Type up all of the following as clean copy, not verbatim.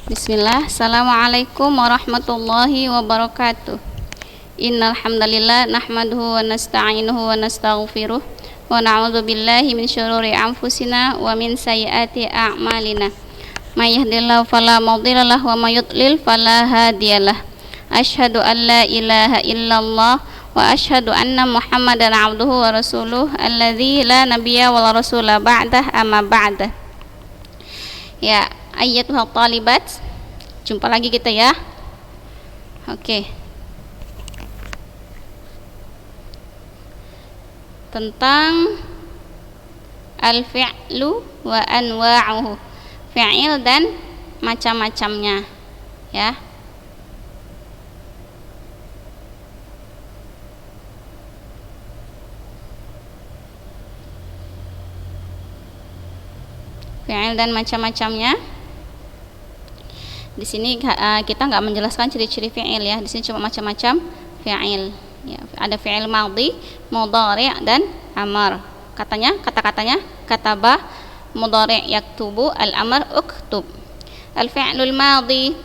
Bismillah. Assalamualaikum warahmatullahi wabarakatuh. Innal hamdalillah nahmaduhu wa nasta'inuhu wa nastaghfiruh wa na'udzu billahi min syururi anfusina wa min sayyiati a'malina. May yahdihillahu fala mudhilla lahu wa may yudlil fala hadiyalah. Asyhadu an la ilaha illallah wa asyhadu anna Muhammadan 'abduhu wa rasuluh alladzi la nabiyya wa la rasula ba'dah amma ba'dah. Ya, ayyatuhal talibat, jumpa lagi kita ya. Oke. Tentang al-fi'lu wa anwa'uhu. Fi'il dan macam-macamnya, ya. Fi'il dan macam-macamnya. Di sini kita nggak menjelaskan ciri-ciri fi'il ya. Di sini cuma macam-macam fi'il. Ya, ada fi'il madhi, mudhari' dan amar. Kata-katanya kataba, mudhari' yaktubu, al-amr uktub. Al-fi'lul madhi,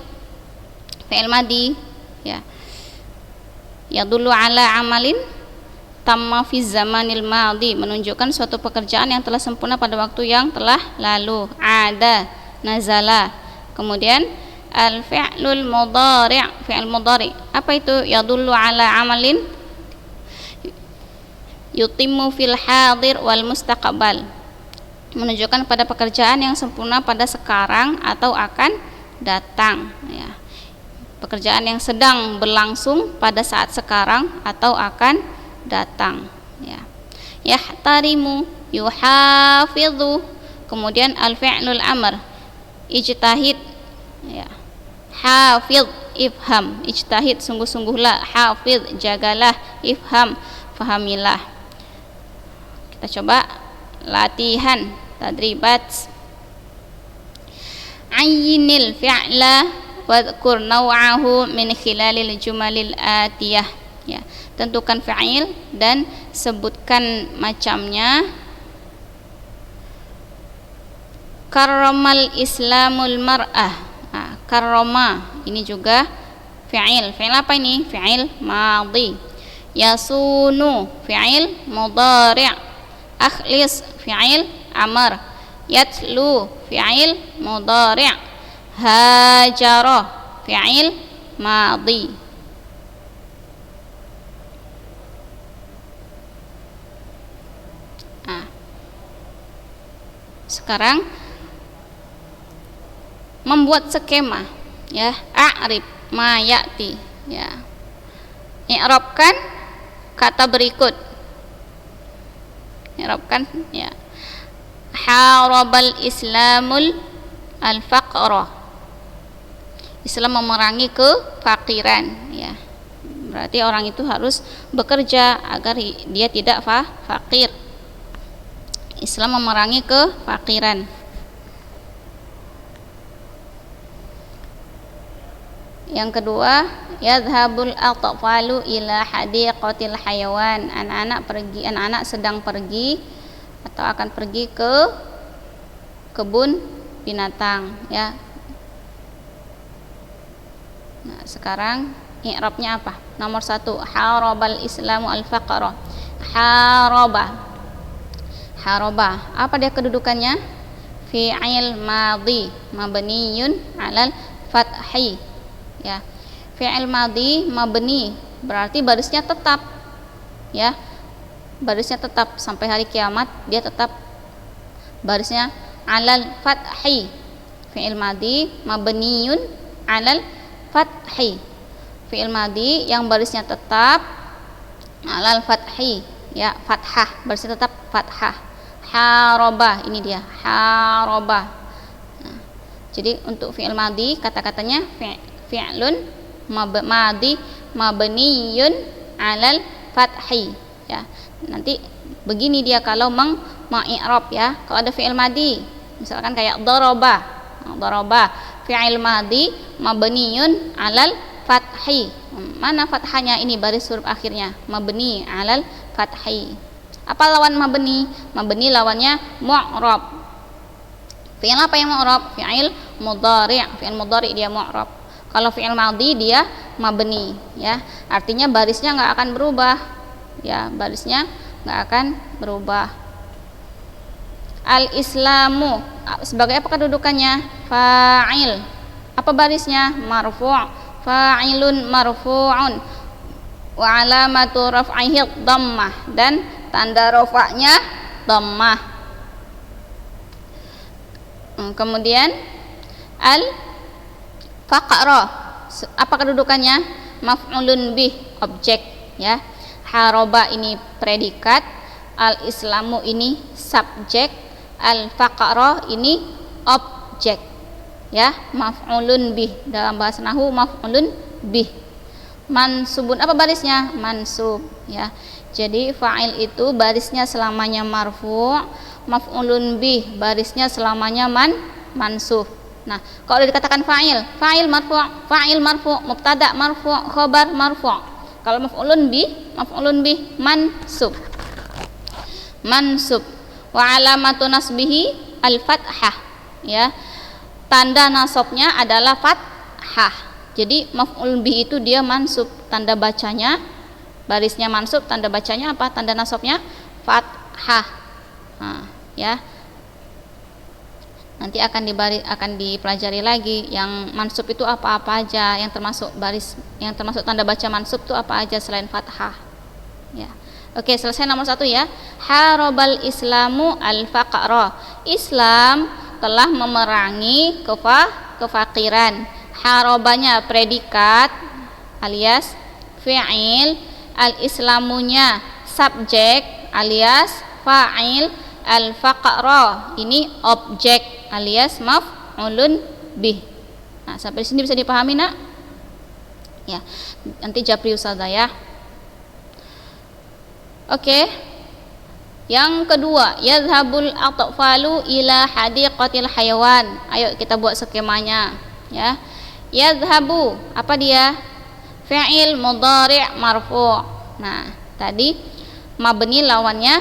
fi'il madhi ya. Yadullu ala amalin tamma fi zamanil madhi, menunjukkan suatu pekerjaan yang telah sempurna pada waktu yang telah lalu. Ada, nazala. Kemudian al-fi'lul mudhari', fi'il mudhari'. Apa itu? Yadullu ala amalin yutimmu fil hadir wal mustaqbal, menunjukkan pada pekerjaan yang sempurna pada sekarang atau akan datang ya. Pekerjaan yang sedang berlangsung pada saat sekarang atau akan datang ya. Yahtarimu, yuhafidhu. Kemudian al-fi'lul amr, ijtahid ya. Hafidh, ifham. Ijtahid, sungguh-sungguhlah. Hafidh, jagalah. Ifham, fahamilah. Kita coba latihan tadribat. Ayyinil fi'la wadhkur naw'ahu min khilalil jumalil atiyah ya. Tentukan fi'il dan sebutkan macamnya. Karramal islamul mar'ah. Nah, karrama ini juga fi'il. Fi'il apa ini? Fi'il madhi. Yasunu fi'il mudhari'. Akhlis fi'il amr. Yatlu fi'il mudhari'. Hajara fi'il madhi. Nah, sekarang membuat skema ya. A'rib ma ya'ti ya. I'rabkan kata berikut. I'rabkan ya. Harabal islamul al-faqra. Islam memerangi kefakiran ya. Berarti orang itu harus bekerja agar dia tidak fakir. Islam memerangi kefakiran. Yang kedua, yadhhabul atfalu ila hadiqatil hayawan. Anak-anak sedang pergi atau akan pergi ke kebun binatang ya. Nah, sekarang i'rabnya apa? Nomor 1, harabal islamu al-faqra. Haraba. Apa dia kedudukannya? Fi'il madhi mabniyun 'alal fathi ya. Fi'il madhi mabni berarti barisnya tetap ya. Barisnya tetap sampai hari kiamat, dia tetap barisnya 'alal fathi. Fi'il madhi mabniyun 'alal fathi. Fi'il madhi yang barisnya tetap 'alal fathi ya, fathah, barisnya tetap fathah. Haraba, ini dia haraba. Nah, jadi untuk fi'il madhi kata-katanya fi'lun madhi mabniyun 'alal fathi ya. Nanti begini dia kalau mengi'rab ya. Kalau ada fi'il madhi misalkan kayak daraba. Daraba fi'il madhi mabniyun 'alal fathi. Mana fathahnya? Ini baris huruf akhirnya, mabni 'alal fathi. Apa lawan mabni? Mabni lawannya mu'rab. Fi'il apa yang mu'rab? Fi'il mudhari'. Fi'il mudhari' dia mu'rab. Kalau fi'il madhi dia mabni, ya. Artinya barisnya nggak akan berubah. Ya, barisnya nggak akan berubah. Al-islamu sebagai apa kedudukannya? Fa'il. Apa barisnya? Marfu'. Fa'ilun marfu'un. Wa alamatu raf'ihi dhammah, dan tanda rafa'nya dhammah. Kemudian al-faqra apa kedudukannya? Maf'ulun bih, objek, ya. Haroba ini predikat, al-islamu ini subjek, al-faqra ini objek, ya. Maf'ulun bih, dalam bahasa nahwu maf'ulun bih. Mansubun apa barisnya? Mansub, ya. Jadi fa'il itu barisnya selamanya marfu', maf'ulun bih barisnya selamanya mansub. Nah, kalau dikatakan fa'il marfu', mubtada marfu', khobar marfu'. Kalau maf'ulun bih mansub. Wa alamatu nasbihi al-fathah, ya. Tanda nasabnya adalah fathah. Jadi maf'ul bih itu dia mansub, tanda bacanya barisnya mansub, tanda bacanya apa? Tanda nasabnya fathah. Nah, ya. Nanti akan dipelajari lagi yang mansub itu apa-apa aja, yang termasuk tanda baca mansub itu apa aja selain fathah. Ya. Oke, selesai nomor 1 ya. Harabal islamu al-faqra. Islam telah memerangi kefakiran. Harobanya predikat alias fi'il, al-islamunya subjek alias fa'il, al-faqra ini objek alias maf'ulun bih. Nah, sampai sini bisa dipahami, Nak? Ya. Nanti japri ustazah ya. Oke. Yang kedua, yadhhabul atfalu ila hadiqatil hayawan. Ayo kita buat skemanya, ya. Yadhhabu apa dia? Fi'il mudhari' marfu'. Nah, tadi mabni lawannya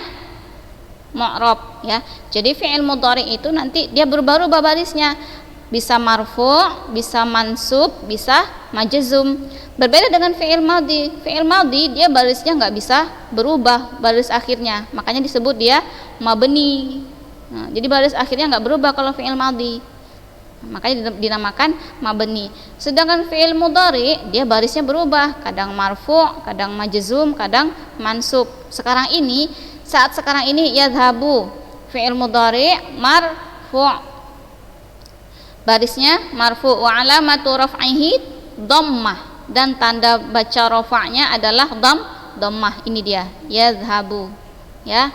mu'rab, ya. Jadi fi'il mudhari' itu nanti dia berubah-ubah barisnya. Bisa marfu', bisa mansub, bisa majzum. Berbeda dengan fi'il madhi. Fi'il madhi dia barisnya nggak bisa berubah baris akhirnya. Makanya disebut dia mabni. Nah, jadi baris akhirnya nggak berubah kalau fi'il madhi. Makanya dinamakan mabni. Sedangkan fi'il mudhari dia barisnya berubah, kadang marfu', kadang majzum, kadang mansub. Saat sekarang ini yadhhabu fi'il mudhari marfu'. Barisnya marfu' wa alamatu raf'ihi dhammah, dan tanda baca rafa'nya adalah dhammah. Ini dia yadhhabu, ya.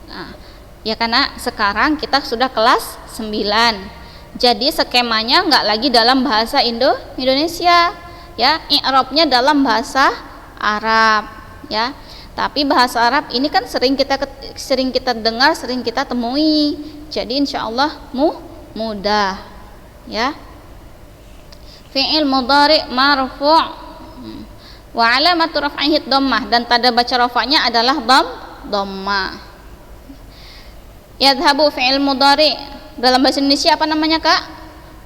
Nah, ya karena sekarang kita sudah kelas 9. Jadi skemanya nggak lagi dalam bahasa Indonesia, ya. I'rabnya dalam bahasa Arab, ya. Tapi bahasa Arab ini kan sering kita dengar, sering kita temui. Jadi insya Allah mudah, ya. Fi'il mudhari' marfu' wa alamatu raf'ihi dhammah, dan tanda baca rafa'nya adalah dhammah. Yadhhabu fi'il mudhari' dalam bahasa Indonesia apa namanya, Kak?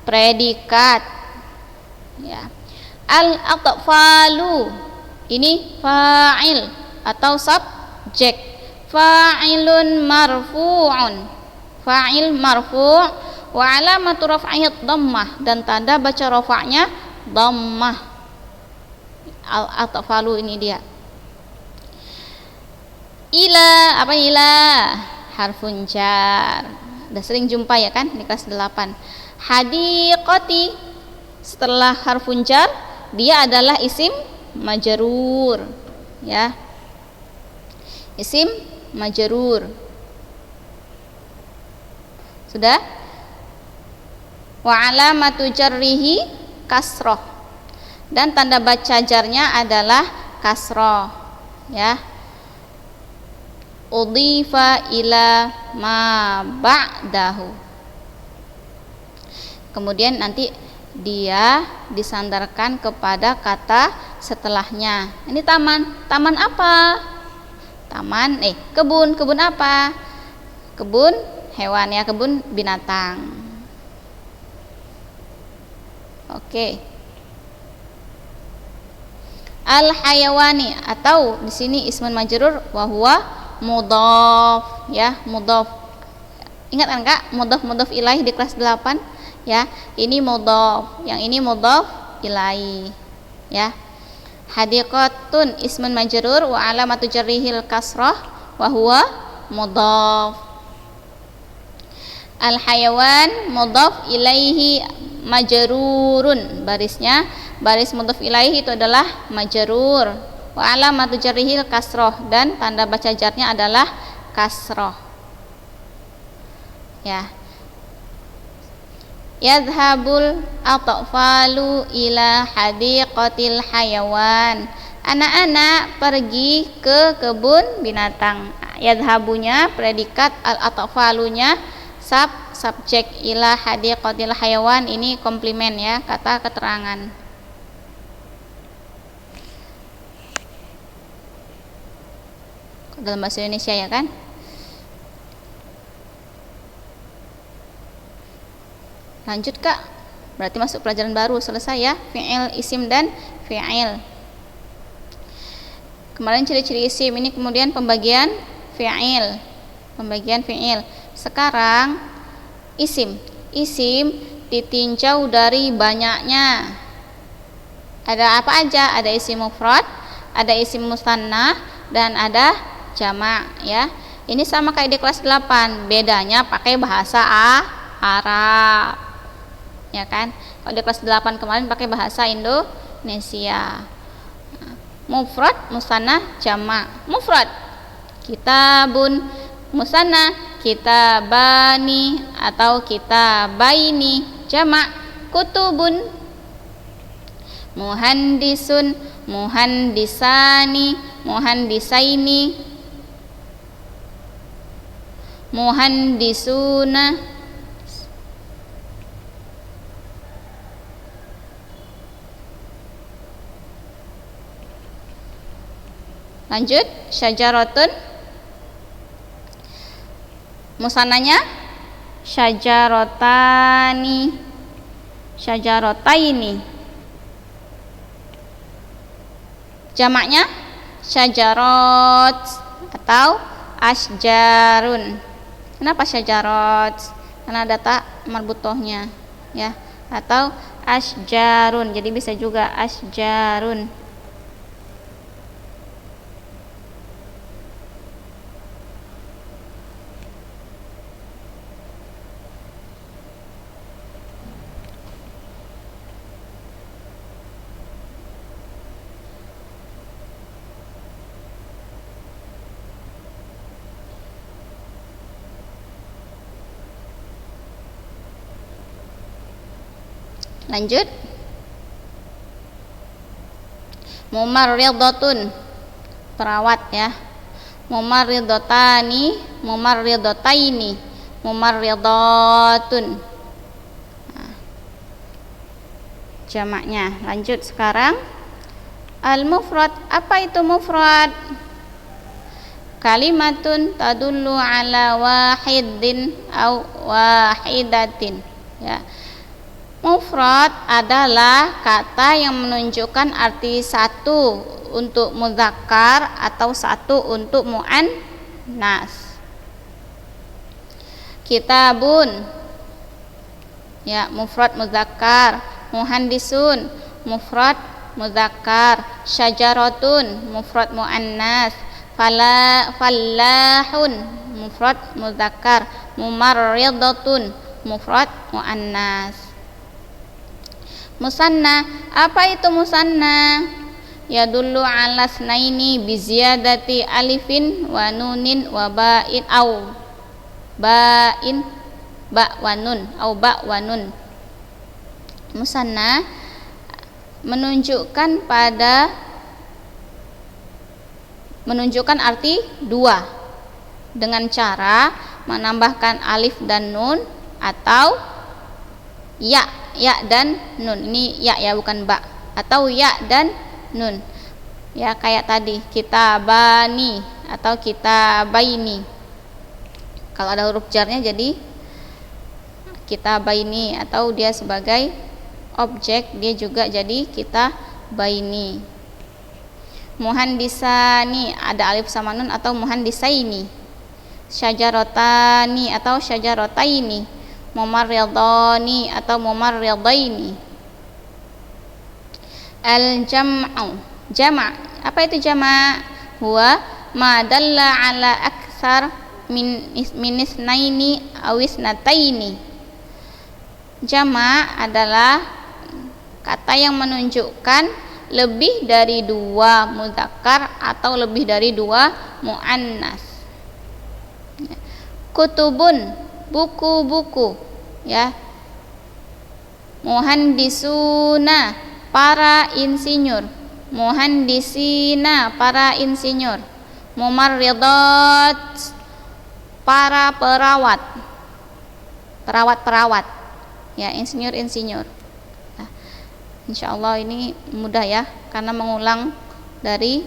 Predikat, ya. Al-atfalu ini fa'il atau subjek. Fa'ilun marfu'un, fa'il marfu' wa alamatu raf'ihi dhammah, dan tanda baca rafa'nya dhammah. Al-atfalu ini dia. Ila apa ila? Harfun jar. Udah sering jumpa ya kan di kelas 8. Hadiqati setelah harfun jar dia adalah isim majrur, ya. Isim majrur. Sudah? Wa alamatu jarrihi kasroh, dan tanda baca jarnya adalah kasroh, ya. Udhifa ila ma ba'dahu. Kemudian nanti dia disandarkan kepada kata setelahnya. Ini taman apa? Kebun apa? Kebun hewan, ya, kebun binatang. Oke. Al hayawani, atau di sini ismun majrur wa huwa mudhaf, ya, mudhaf. Ingat enggak mudhaf ilaih di kelas 8, ya. Ini mudhaf, yang ini mudhaf ilaih, ya. Hadiqatun ismun majrur wa alamatu jarrihil kasrah wa huwa mudhaf. Al hayawan mudhaf ilaihi majrurun, baris mudhaf ilaihi itu adalah majrur, wa alamatu jarrihil kasrah, dan tanda baca jarnya adalah kasrah, ya. Yadhhabul atfalu ila hadiqatil hayawan, anak-anak pergi ke kebun binatang. Yadhhabunya predikat, al atfalunya subjek, ila hadiqatil hayawan ini komplimen, ya, kata keterangan. Dalam bahasa Indonesia, ya kan? Lanjut Kak, berarti masuk pelajaran baru, selesai ya, fi'il, isim, dan fi'il. Kemarin ciri-ciri isim, ini kemudian pembagian fi'il. Sekarang isim ditinjau dari banyaknya. Ada apa aja? Ada isim mufrad, ada isim musanna, dan ada jamak, ya. Ini sama kayak di kelas 8, bedanya pakai bahasa Arab, ya kan? Kalau di kelas 8 kemarin pakai bahasa Indonesia. Mufrad, musanna, jamak. Mufrad kitabun, musanna kitabani atau kitabaini, jamak kutubun. Muhandisun, muhandisani, muhandisaini, muhandisuna. Lanjut, syajaratun, musananya syajarotani, syajarotaini, jamaknya syajarot atau asjarun. Kenapa syajarot? Karena ada ta marbutohnya, ya, atau asjarun, jadi bisa juga asjarun. Lanjut, mumarridatun, perawat, ya. Mumarridatani, mumarridataini, mumarridatun, nah, jamaknya. Lanjut sekarang al-mufrad. Apa itu mufrad? Kalimatun tadullu ala wahidin au wahidatin, ya. Mufrad adalah kata yang menunjukkan arti satu untuk muzakkar atau satu untuk muannas. Kitabun, ya, mufrad muzakkar. Muhandisun, mufrad muzakkar. Syajaratun, mufrad muannas. Fallahun, mufrad muzakkar. Mumarridatun, mufrad muannas. Musanna, apa itu musanna? Yadullu ala snaini bi ziyadati alifin wa nunin wa ba'in au ba'in ba wa nun au ba wa nun. Musanna menunjukkan arti dua dengan cara menambahkan alif dan nun atau ya dan nun. Ini ya bukan ba, atau ya dan nun, ya, kayak tadi kitabani atau kitabaini. Kalau ada huruf jarnya jadi kitabaini, atau dia sebagai objek, dia juga jadi kita baini. Muhandisani ada alif sama nun atau muhandisaini. Syajarotani atau syajarotaini. Mumarridani atau mumarridaini. Al-jam'u, jama'. Apa itu jama'? Huwa ma dalla ala aktsar min isnaini aw isnataini. Jama' adalah kata yang menunjukkan lebih dari dua mudzakkar atau lebih dari dua muannas. Kutubun, buku-buku, ya. Muhandisuna, para insinyur. Muhandisina, para insinyur. Mumarridat, para perawat. Perawat-perawat, ya, insinyur-insinyur. Nah, insyaallah ini mudah ya, karena mengulang dari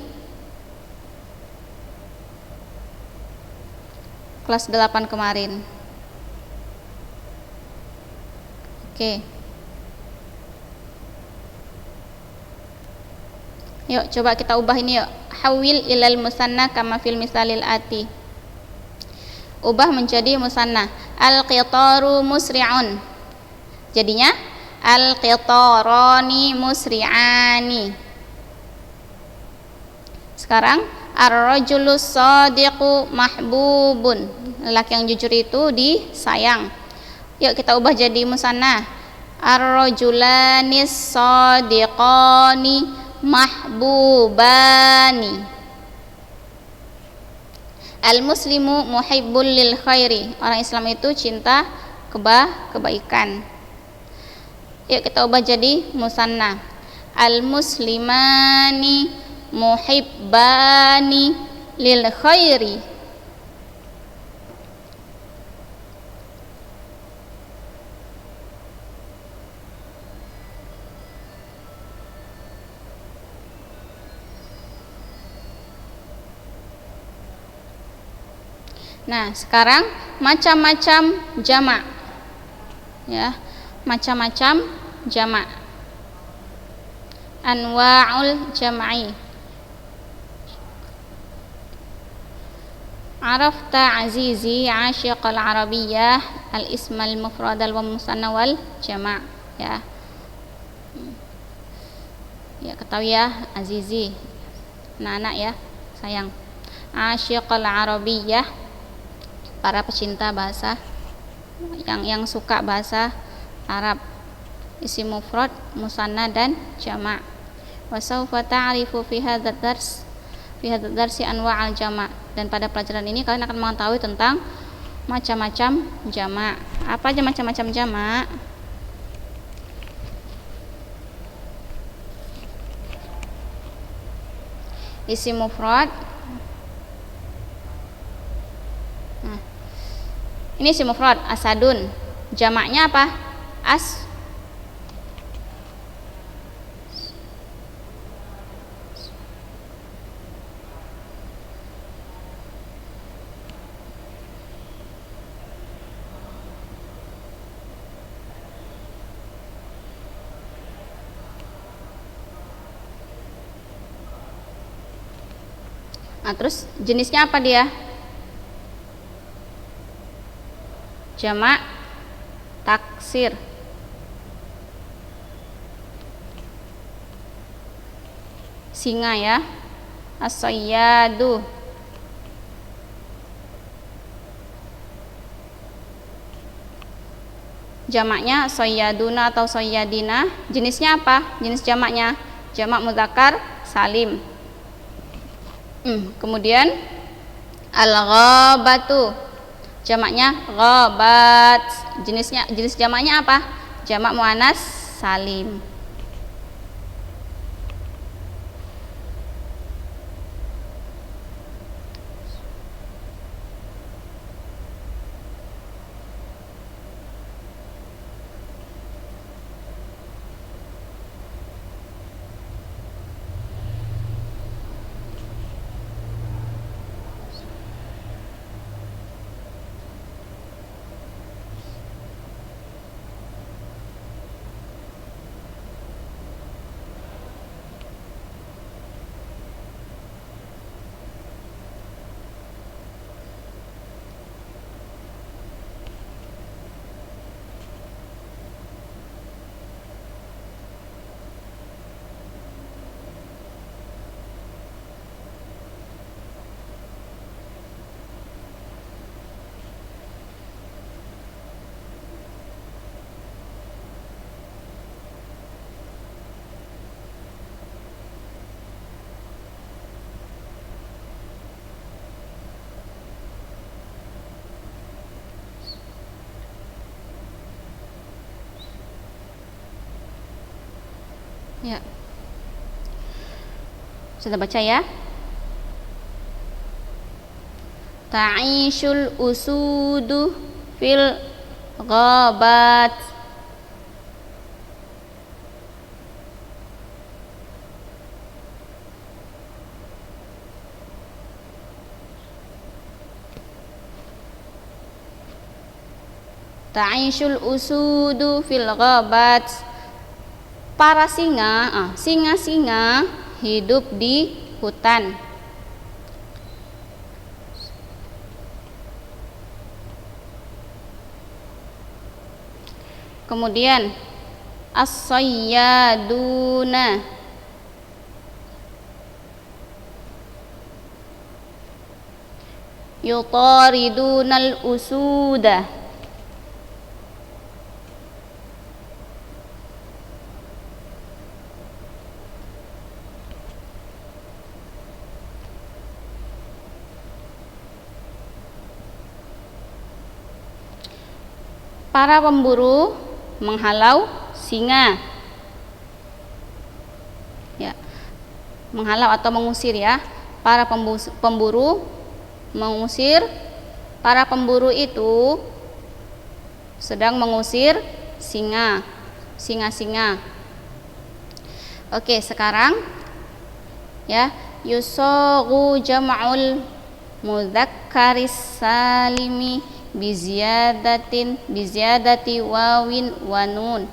kelas 8 kemarin. Oke. Yuk coba kita ubah ini yuk. Hawil ilal musanna kama fil misalil ati. Ubah menjadi musanna. Al-qitaru musri'un. Jadinya al-qitarani musri'ani. Sekarang ar-rajulus shadiqu mahbubun. Lelaki yang jujur itu disayang. Yuk kita ubah jadi musanna. Ar-rajulanis shadiqani mahbubani. Al-muslimu muhibbul lil khairi. Orang Islam itu cinta kebaikan. Yuk kita ubah jadi musanna. Al-muslimani muhibbani lil khairi. Nah, sekarang macam-macam jamak. Ya, macam-macam jamak. Anwa'ul jam'i. Arafta azizi asyiqal arabiyyah al-ismal mufradal wa musanna wal jama', ya. Ya, ketahui ya azizi. Anak-anak ya, sayang. Asyiqal arabiyyah, para pecinta bahasa, yang suka bahasa Arab. Isim mufrad, musanna dan jama'. Wa sawfa ta'rifu fi hadzal darsi anwa'al jama'. Dan pada pelajaran ini kalian akan mengetahui tentang macam-macam jama'. Apa aja macam-macam jama'? Isim mufrad. Nah, ini isim mufrad asadun. Jamaknya apa? Nah, terus jenisnya apa dia? Jamak taksir. Singa ya. As-sayyadu. Jamaknya sayyaduna atau sayyadina. Jenisnya apa? Jenis jamaknya jamak mudzakkar salim. Kemudian al-ghabatu, jamaknya ghabat. Jenis jamaknya apa? Jamak muannas salim. Ya. Sudah baca ya? Ta'ishul usudu fil ghabat. Ta'ishul usudu fil ghabat. Para singa, singa-singa hidup di hutan. Kemudian as-sayyaduna, yutaridunal usuda. Para pemburu menghalau singa. Ya. Menghalau atau mengusir ya. Para pemburu mengusir. Para pemburu itu sedang mengusir singa. Singa-singa. Oke, sekarang ya, yusagu jam'ul mudzakkaris salimi biziyadati wawin wa nun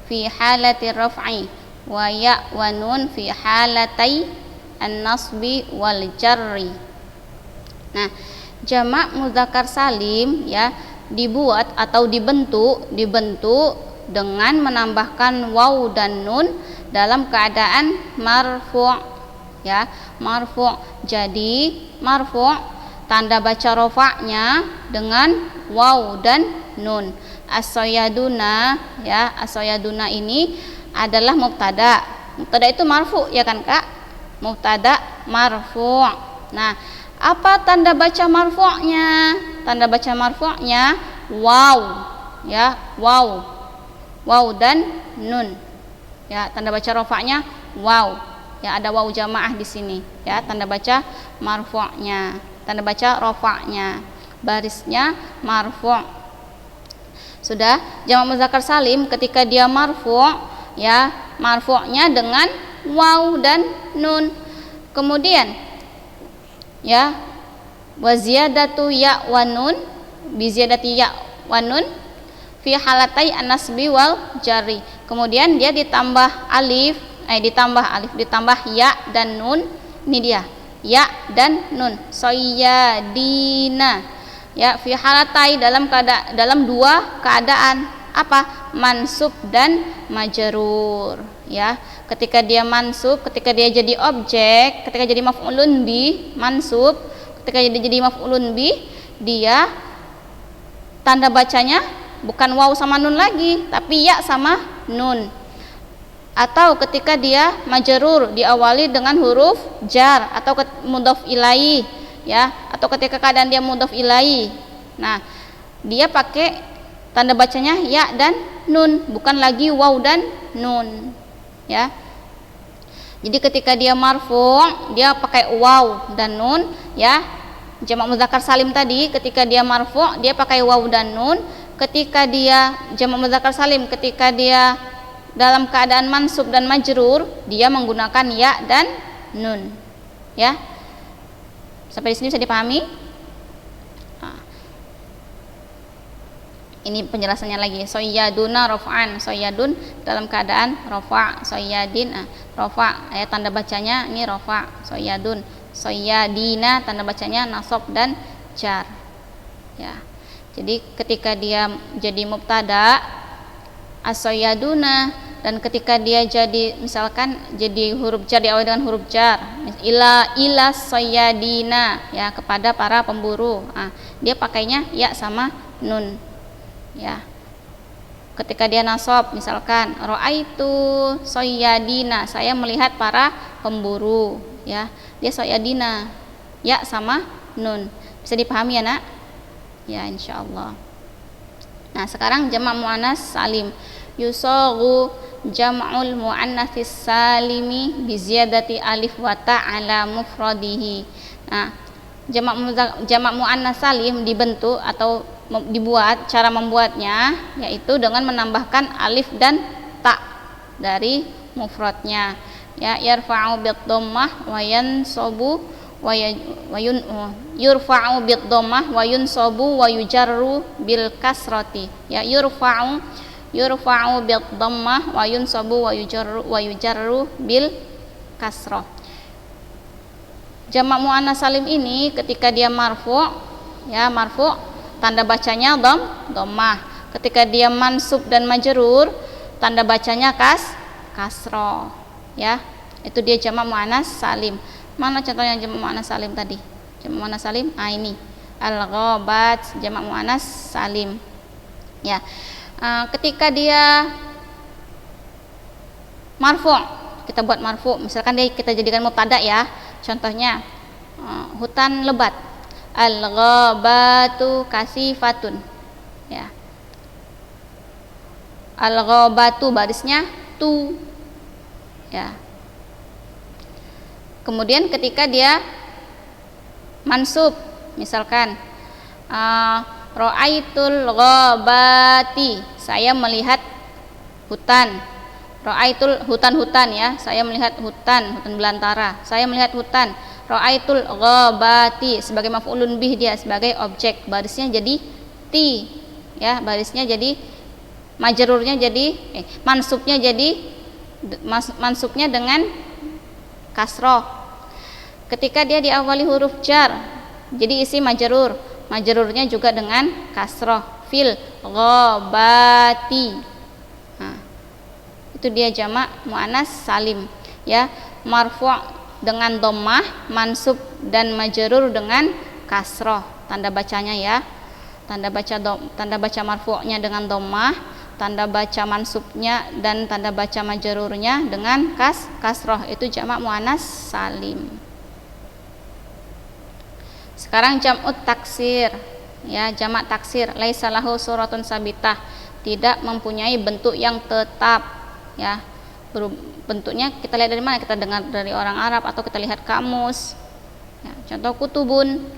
fi halati raf'i wa ya wa nun fi halatai an-nasbi wal jarri. Nah, jamak mudzakkar salim ya dibuat atau dibentuk dengan menambahkan waw dan nun dalam keadaan marfu' ya, marfu'. Jadi marfu' tanda baca rofaknya dengan waw dan nun. As-sayyaduna ya, as-sayyaduna ini adalah mubtada. Mubtada itu marfu ya kan Kak? Mubtada marfu. Nah, apa tanda baca marfu'nya? Tanda baca marfu'nya waw ya, waw. Waw dan nun. Ya, tanda baca rofaknya waw. Ya, ada waw jamaah di sini ya, tanda baca marfu'nya. Tanda baca rofaknya, barisnya marfu'. Sudah, jamak mudzakkar salim ketika dia marfu' ya, marfu'nya dengan waw dan nun. Kemudian ya, wa ziyadatu ya wa nun bi ziyadati ya wa nun fi halatai an-nasbi wal jari. Kemudian dia ditambah ditambah ya dan nun. Ini dia ya dan nun, sayyadina ya, fi halatai dalam dua keadaan, apa? Mansub dan majrur ya. Ketika dia mansub, ketika dia jadi objek, ketika jadi maf'ulun bi mansub, ketika dia jadi maf'ulun bi, dia tanda bacanya bukan waw sama nun lagi, tapi ya sama nun. Atau ketika dia majrur diawali dengan huruf jar atau mudhof ilaihi ya, atau ketika keadaan dia mudhof ilaihi, nah dia pakai tanda bacanya ya dan nun, bukan lagi waw dan nun ya. Jadi ketika dia marfu' dia pakai waw dan nun ya. Jamak mudzakkar salim tadi ketika dia marfu' dia pakai waw dan nun. Ketika dia jamak mudzakkar salim ketika dia dalam keadaan mansub dan majrur dia menggunakan ya dan nun ya. Sampai di sini bisa dipahami? Nah, ini penjelasannya lagi. Sayyaduna raf'an, sayyadun dalam keadaan rafa', sayyadin rafa' ya, tanda bacanya ini rafa', sayyadun, sayyadina tanda bacanya nasab dan jar ya. Jadi ketika dia jadi mubtada as-sayyaduna, dan ketika dia jadi misalkan jadi huruf jar diawali dengan huruf jar, ila sayyadina ya, kepada para pemburu, dia pakainya ya sama nun ya. Ketika dia nasab misalkan ra'aitu sayyadina, saya melihat para pemburu ya, dia sayyadina ya sama nun. Bisa dipahami ya Nak? Ya insyaallah. Nah sekarang jamak muannas salim, yusagu jam'ul muannatsis salimi bi ziyadati alif wa ta ala mufradihi. Nah, jamak muannats salim dibentuk atau dibuat, cara membuatnya yaitu dengan menambahkan alif dan ta dari mufradnya. Ya, yarfa'u bid dhammah wa yansabu wa yurfa'u bid dhammah wa yunsabu wa yujarru bil kasrati. Ya, yurfa'u bid dhammah wa yunsabu wa yujarru bil kasrah. Jamak muannats salim ini ketika dia marfu', ya marfu', tanda bacanya dhammah. Ketika dia mansub dan majrur, tanda bacanya kasroh. Ya, itu dia jamak muannats salim. Mana contohnya jamak muannats salim tadi? Jamak muannats salim, ini al-ghabat, jamak muannats salim. Ya, ketika dia marfu', kita buat marfu', misalkan kita jadikan mubtada ya. Contohnya hutan lebat, al-ghabatu kasifatun. Ya, al-ghabatu barisnya tu. Ya. Kemudian ketika dia mansub, misalkan ra'aitul ghabati, saya melihat hutan. Ra'aitul hutan-hutan, ya, saya melihat hutan belantara. Saya melihat hutan. Ra'aitul ghabati sebagai maf'ulun bih, dia sebagai objek, barisnya jadi ti. Ya, barisnya jadi majrurnya jadi mansubnya dengan kasroh. Ketika dia diawali huruf jar, jadi isi majrur, majrurnya juga dengan kasroh, fil ghabati. Nah, itu dia jamak muannats salim. Ya, marfu' dengan dhammah, mansub dan majrur dengan kasroh. Tanda bacanya ya, tanda baca marfu'nya dengan dhammah, tanda baca mansubnya dan tanda baca majrurnya dengan kasroh. Itu jamak muannats salim. Sekarang jam'ut taksir. Ya, jamak taksir, laisa lahu suratun sabitah, tidak mempunyai bentuk yang tetap. Ya, bentuknya kita lihat dari mana? Kita dengar dari orang Arab atau kita lihat kamus. Ya, contoh kutubun,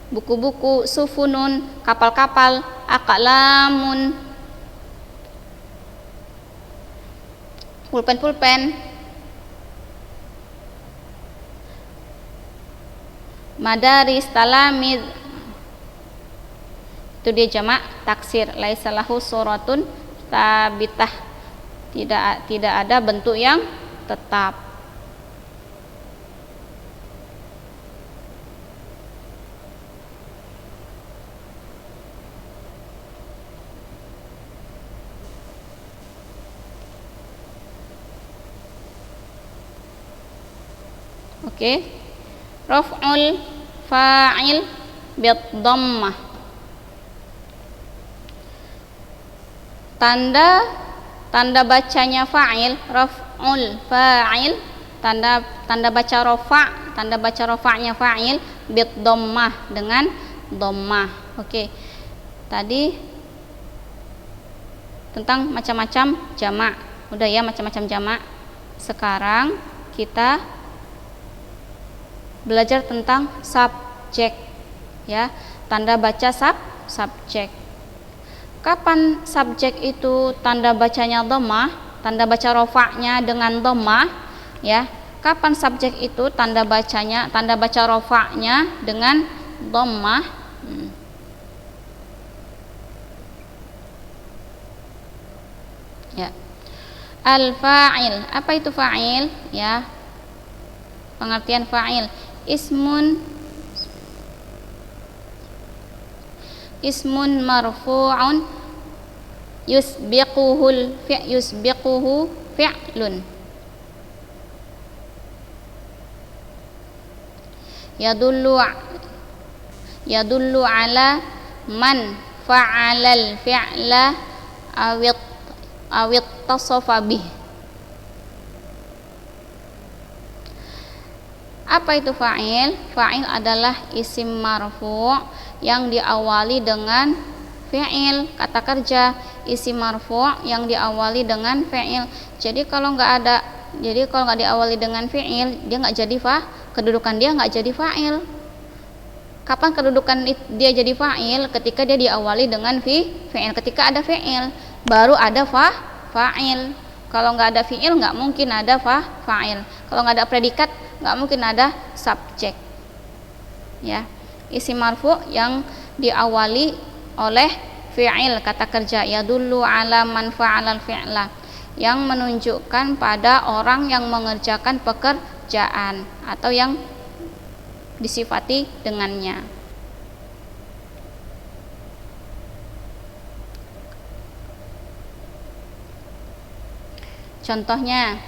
buku-buku, sufunun, kapal-kapal, aqlamun, pulpen-pulpen, madaris, talamid. Itu dia jamak taksir, laisa lahu suratun sabitah, tidak ada bentuk yang tetap. Oke. Raf'ul fa'il bid dhammah. Tanda bacanya fa'il, raf'ul fa'il, tanda baca rafa', tanda baca rafa'nya fa'il bid dhammah, dengan dhammah. Oke. Tadi tentang macam-macam jamak. Udah ya, macam-macam jamak. Sekarang kita belajar tentang subjek, ya, tanda baca subjek. Kapan subjek itu tanda bacanya dhammah, tanda baca rafa'nya dengan dhammah, ya? Kapan subjek itu tanda baca rafa'nya dengan dhammah? Ya. Al-fa'il, apa itu fa'il? Ya. Pengertian fa'il, ismun marfu'un yusbiquhu fi'lun yadullu ala man fa'alal fi'la awit tasafa bih. Apa itu fa'il? Fa'il adalah isim marfu' yang diawali dengan fi'il, kata kerja, isim marfu' yang diawali dengan fi'il. Jadi kalau nggak diawali dengan fi'il, dia nggak jadi kedudukan dia nggak jadi fa'il. Kapan kedudukan dia jadi fa'il? Ketika dia diawali dengan fi'il. Ketika ada fi'il, baru ada fa'il. Kalau nggak ada fi'il, nggak mungkin ada fa'il. Kalau nggak ada predikat, nggak mungkin ada subjek. Ya, isim marfu' yang diawali oleh fi'il, kata kerja, yadullu ala man fa'alal fi'la, yang menunjukkan pada orang yang mengerjakan pekerjaan atau yang disifati dengannya. Contohnya,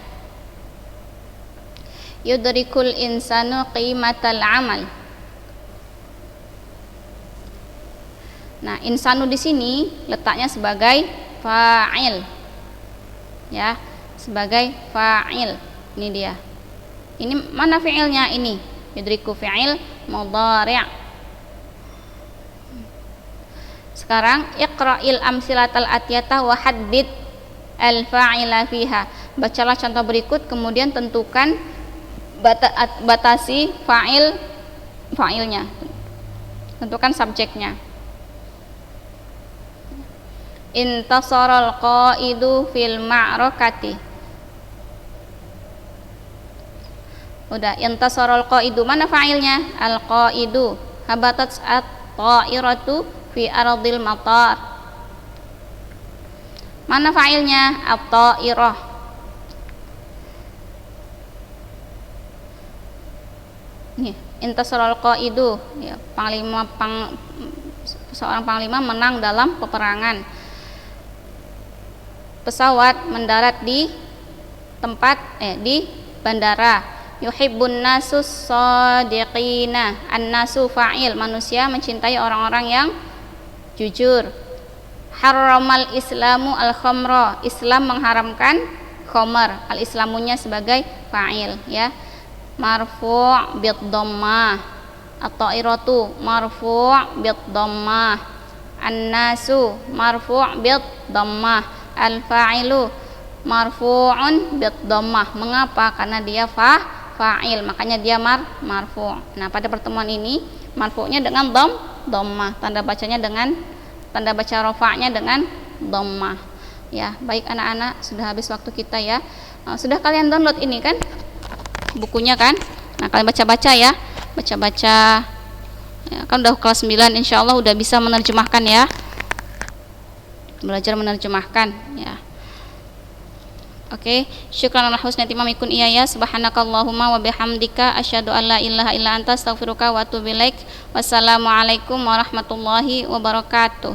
yudrikul insanu qimatal amal. Nah, insanu di sini letaknya sebagai fa'il. Ya, sebagai fa'il. Ini dia. Ini mana fi'ilnya ini? Yudriku fi'il mudhari'. Sekarang iqra'il amsilatal atiyata wa haddid al-fa'ila fiha. Bacalah contoh berikut, kemudian tentukan batasi fa'ilnya. Tentukan subjeknya. Intasaral qaidu fil ma'rakati. Udah, intasaral qaidu, mana fa'ilnya? Al-qaidu. Habatat at-ta'iratu fi ardil matar. Mana fa'ilnya? At-ta'irah. Nih, intasaral qaidu, ya, seorang panglima menang dalam peperangan. Pesawat mendarat di bandara. Yuhibbun nasus shadiqina. An-nasu fa'il, manusia mencintai orang-orang yang jujur. Harramal islamu al-khamra, Islam mengharamkan khamar. Al-islamunya sebagai fa'il, ya. Marfu' bid dhammah. At-ta'iratu marfu' bid dhammah. An-nasu marfu' bid dhammah. Al-fa'ilu marfu'un bid dhammah. Mengapa? Karena dia fa'il, makanya dia marfu'. Nah, pada pertemuan ini marfu'nya dengan dhammah, tanda baca rafa'nya dengan dhammah. Ya, baik anak-anak, sudah habis waktu kita ya. Sudah kalian download ini kan? Bukunya kan? Nah, kalian baca-baca ya. Baca-baca. Ya, kan udah kelas 9, insyaallah udah bisa menerjemahkan ya. Belajar menerjemahkan ya. Oke, syukran ala husni timamikun iya. Subhanakallahumma wa bihamdika asyhadu an la ilaha illa anta astaghfiruka wa atubu ilaik. Wassalamualaikum warahmatullahi wabarakatuh.